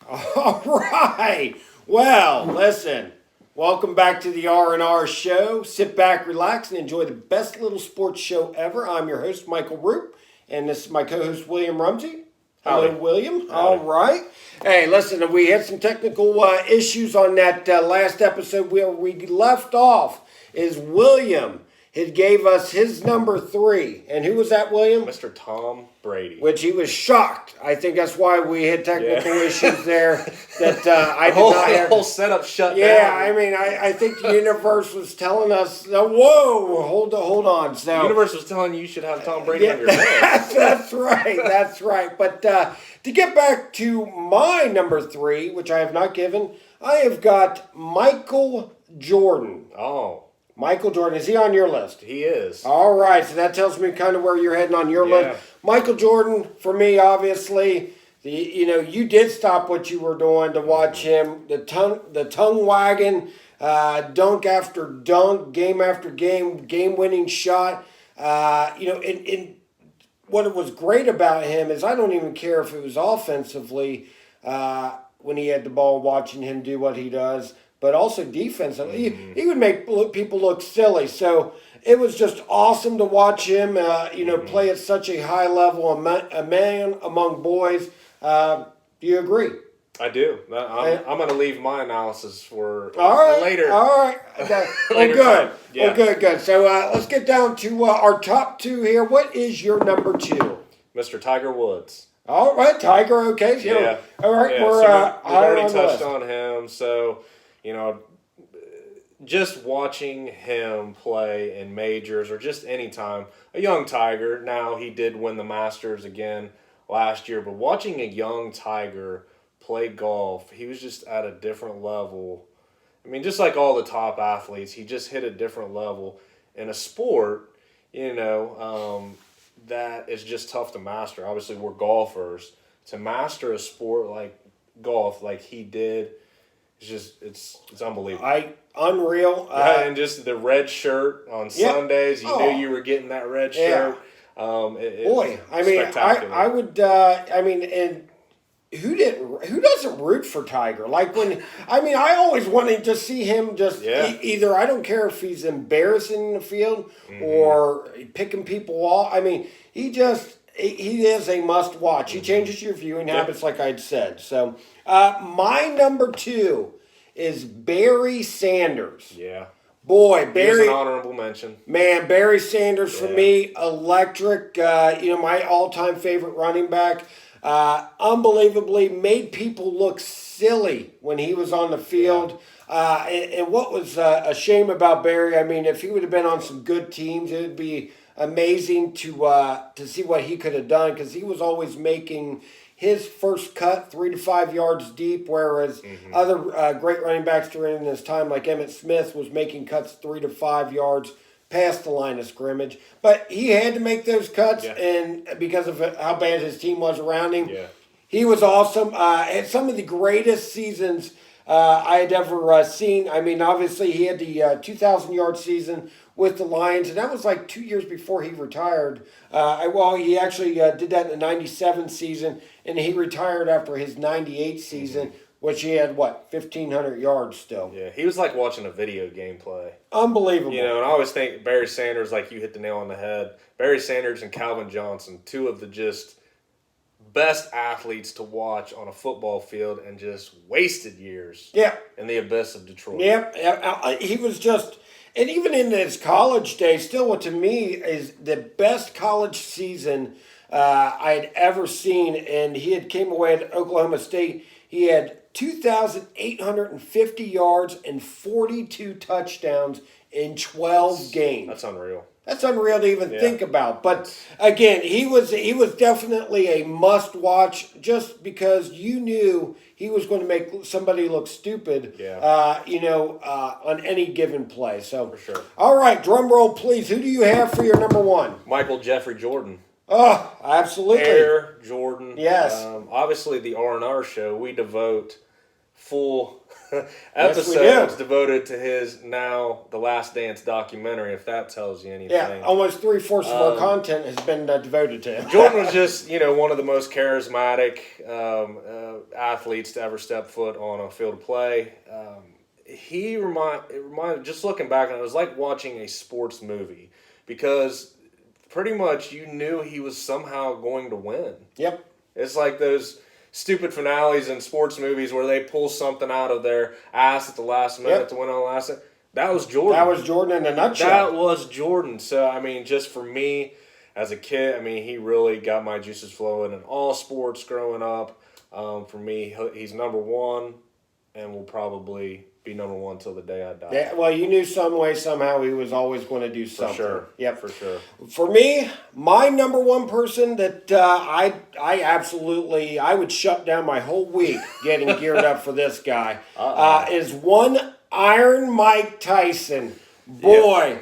All right. Well, listen. Welcome back to the R&R show. Sit back, relax, and enjoy the best little sports show ever. I'm your host, Michael Roop, and this is my co-host, William Rumsey. Hello, Howdy. William. Howdy. All right. Hey, listen, we had some technical issues on that last episode. Where we left off is William had gave us his number 3. And who was that, William? Mr. Tom Brady. Which he was shocked. I think that's why we had technical issues there. That I did not The have. whole setup shut down. Yeah, I mean, I think the universe was telling us, whoa, hold on. So The universe was telling you should have Tom Brady on your list. that's right. That's right. But to get back to my number 3, which I have not given, I have got Michael Jordan. Oh, Michael Jordan, is he on your list? he is. All right, so that tells me kind of where you're heading on your list. Michael Jordan, for me, obviously, you did stop what you were doing to watch him. The tongue wagging, dunk after dunk, game after game winning shot. And what was great about him is I don't even care if it was offensively when he had the ball, watching him do what he does. But also defensively, he would make people look silly. So it was just awesome to watch him, play at such a high level, a man among boys. Do you agree? I do. I'm going to leave my analysis for later. later. All right. Okay. Later Good. time. Yeah. Well, good. So let's get down to our top 2 here. What is your number 2? Mr. Tiger Woods. All right, Tiger. Okay. So, Yeah. all right. Yeah. We're We've already on the touched list. on him. So, just watching him play in majors or just any time, a young Tiger. Now, he did win the Masters again last year, but watching a young Tiger play golf, he was just at a different level. I mean, just like all the top athletes, he just hit a different level in a sport, that is just tough to master. Obviously, we're golfers. To master a sport like golf, like he did, it's unbelievable. Unreal. And just the red shirt on Sundays, you knew you were getting that red shirt. Boy, I mean, spectacular. I would. And who doesn't root for Tiger? Like I always wanted to see him just either. I don't care if he's embarrassing in the field or picking people off. I mean, he is a must watch. He changes your viewing habits, like I'd said. So, my number 2 is Barry Sanders. Yeah. Boy, Barry. Here's an honorable mention. Man, Barry Sanders for me, electric. My all-time favorite running back. Unbelievably made people look silly when he was on the field. And what was a shame about Barry, I mean, if he would have been on some good teams, it would be amazing to see what he could have done, because he was always making his first cut 3 to 5 yards deep, whereas other great running backs during his time, like Emmitt Smith, was making cuts 3 to 5 yards past the line of scrimmage. But he had to make those cuts, and because of how bad his team was around him, he was awesome. Had some of the greatest seasons I had ever seen. I mean, obviously, he had the 2,000-yard season with the Lions, and that was like 2 years before he retired. He actually did that in the 97 season, and he retired after his 98 season, which he had, 1,500 yards still. Yeah, he was like watching a video game play. Unbelievable. And I always think Barry Sanders, like you hit the nail on the head. Barry Sanders and Calvin Johnson, 2 of the just best athletes to watch on a football field, and just wasted years in the abyss of Detroit. He was just... And even in his college days, still what to me is the best college season I had ever seen. And he had came away at Oklahoma State. He had 2,850 yards and 42 touchdowns in 12 games. That's unreal. That's unreal to even think about. But again, he was definitely a must watch, just because you knew he was going to make somebody look stupid, on any given play. So, for sure. All right, drum roll, please. Who do you have for your number 1? Michael Jeffrey Jordan. Oh, absolutely. Air Jordan. Yes. Obviously, the R&R show, we devote full Yes, we do. episodes devoted to his now The Last Dance documentary, if that tells you anything. Yeah, almost 3/4 of our content has been devoted to him. Jordan was just, one of the most charismatic athletes to ever step foot on a field of play. It reminded, just looking back on it, was like watching a sports movie because pretty much you knew he was somehow going to win. Yep. It's like those stupid finales in sports movies where they pull something out of their ass at the last minute to win on the last minute. That was Jordan. That was Jordan in a nutshell. That was Jordan. So, just for me as a kid, he really got my juices flowing in all sports growing up. For me, he's number one and will probably be number one till the day I die. Yeah, well, you knew some way, somehow he was always going to do something. For sure. Yep. For sure. For me, my number one person that I would shut down my whole week getting geared up for this guy is one Iron Mike Tyson. Boy,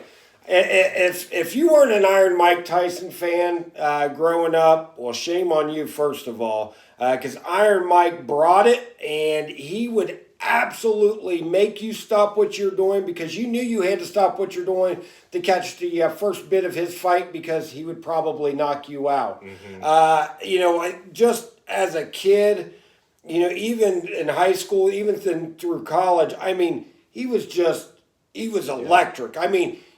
if you weren't an Iron Mike Tyson fan growing up, well, shame on you, first of all, because Iron Mike brought it, and he would absolutely make you stop what you're doing because you knew you had to stop what you're doing to catch the first bit of his fight because he would probably knock you out. Just as a kid, even in high school, even through college, he was electric.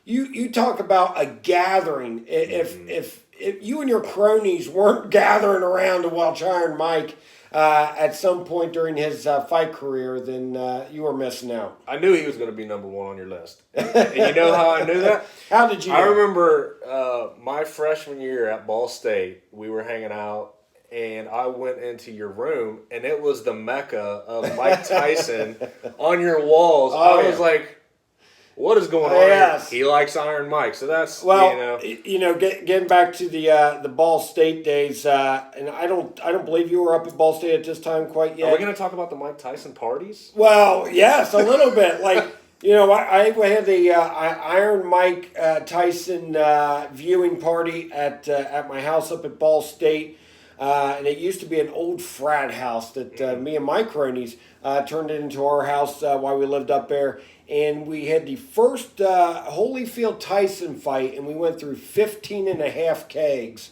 You talk about a gathering. If you and your cronies weren't gathering around to watch Iron Mike at some point during his fight career, then you were missing out. I knew he was going to be number one on your list. And you know how I knew that? How did you know? I remember my freshman year at Ball State, we were hanging out, and I went into your room, and it was the mecca of Mike Tyson on your walls. Oh, I was like, what is going on yes. here? He likes Iron Mike. So that's, getting back to the Ball State days, and I don't believe you were up at Ball State at this time quite yet. Are we going to talk about the Mike Tyson parties? Well, yes, a little bit. I had the Iron Mike Tyson viewing party at my house up at Ball State. And it used to be an old frat house that me and my cronies turned it into our house while we lived up there. And we had the first Holyfield Tyson fight, and we went through 15 and a half kegs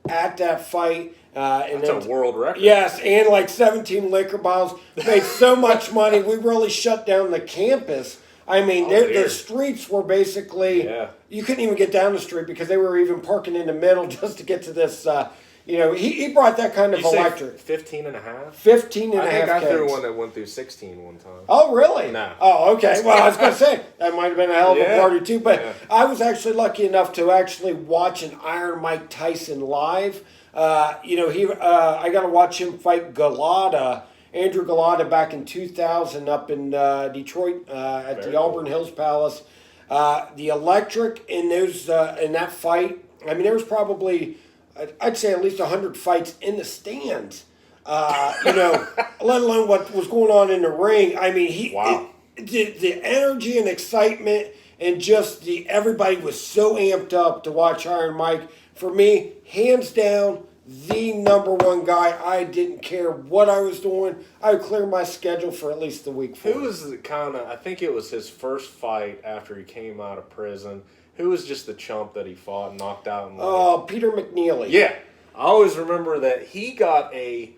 at that fight. That's a world record. Yes, and like 17 liquor bottles. Made so much money, we really shut down the campus. The streets were basically, you couldn't even get down the street because they were even parking in the middle just to get to this. He brought that kind of electric. 15 and a half? 15 and a half I think I threw kegs. one that went through 16 one time. Oh, really? No. Oh, okay. Well, I was going to say, that might have been a hell of a party, too. But I was actually lucky enough to actually watch an Iron Mike Tyson live. I got to watch him fight Andrew Galata, back in 2000 up in Detroit at the Auburn Hills Palace. The electric in that fight, there was probably, I'd say, at least 100 fights in the stands. Let alone what was going on in the ring. The energy and excitement and just everybody was so amped up to watch Iron Mike. For me, hands down, the number one guy. I didn't care what I was doing. I would clear my schedule for at least the week. Who was I think it was his first fight after he came out of prison. Who was just the chump that he fought and knocked out? Peter McNeely. Yeah. I always remember that he got a,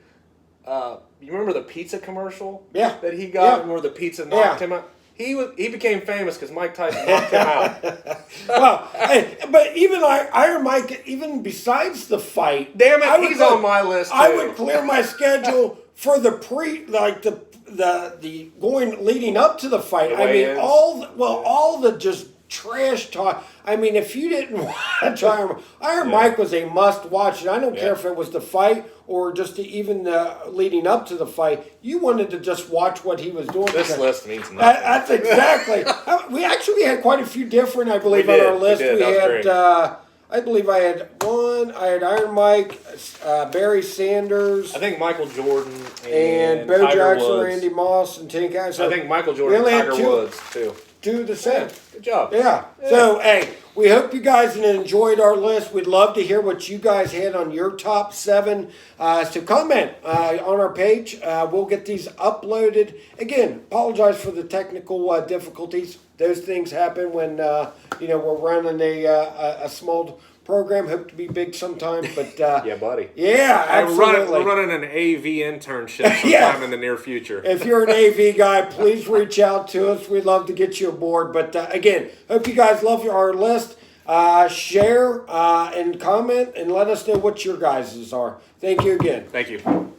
you remember the pizza commercial? Yeah. That he got where the pizza knocked him out? He became famous because Mike Tyson knocked him out. Well, but even Iron Mike, even besides the fight, damn it, he's on my list too. I would clear my schedule for the the going leading up to the fight. All the just trash talk. If you didn't watch Iron Mike was a must watch, and I don't care if it was the fight or just even leading up to the fight. You wanted to just watch what he was doing. This list means nothing. That's exactly. We had quite a few different, I believe, on our list. We had, I believe I had Iron Mike, Barry Sanders. I think Michael Jordan and Bo Tiger Jackson, Woods. Randy Moss, and Tank. So I think Michael Jordan and Tiger Woods, too. do the same. Good job. Yeah. So, hey, we hope you guys enjoyed our list. We'd love to hear what you guys had on your top 7. So comment on our page. We'll get these uploaded. Again, apologize for the technical difficulties. Those things happen when we're running a small program. Hope to be big sometime, but Yeah, buddy. yeah, absolutely. We're running an AV internship sometime in the near future. If you're an AV guy, please reach out to us. We'd love to get you aboard. But again, hope you guys love our list. Share and comment and let us know what your guys' are. Thank you again. Thank you.